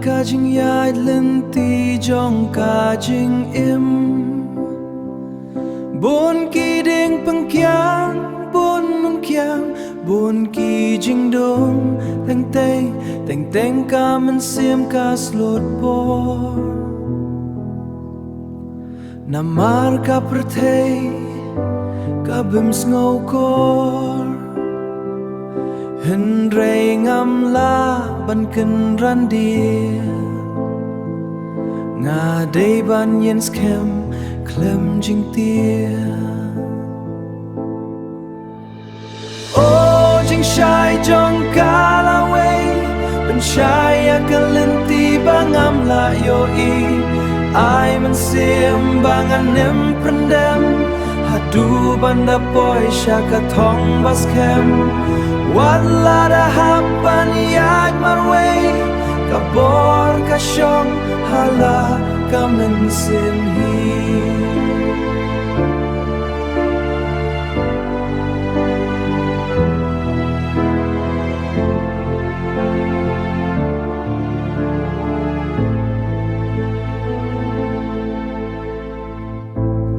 ka jing yai lenti jong ka jing im Bun ki ding pengkiang bun mengkiang bun ki jing dong teng teng ka men sim ka slot por Namar ka pertei ka bim sngau kor Hin rei ngam la ban kin ran dia Nga dei ban yen skem klem jing tia Oh jing shai jong ka la wei Ben shai ya ka lenti bangam la yo i Ai man sim bangan nem prendem Hadu banda poi shaka thong bas kem Wat la da hapan yag marway Kabor ka shong hala ka men sin hi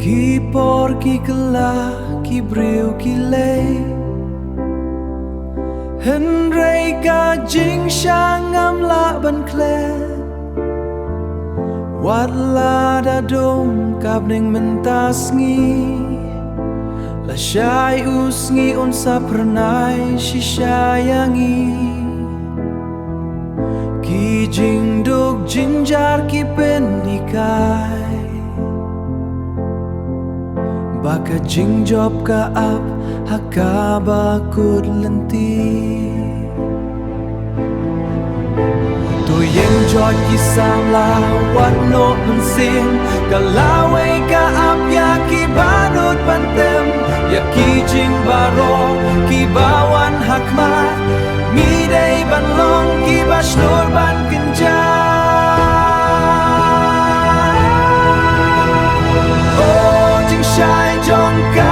Ki por ki kala ki briu ki lei Hin rei ka jing shang ngam la ban kle Wat la da dom kap ning mentas ngi La shai us ngi un sa pernai shi shayangi Ki jing duk jinjar ki pen nikai Baka jing job ka ap hakaba kud lenti Tu yang jod ki sam la wat no mun sing Ka lawe ka ap ya ki banut pantem Ya ki jing baro ki bawan hakmat Mi day ban long ki bashnur ban kenjat Shai jong ka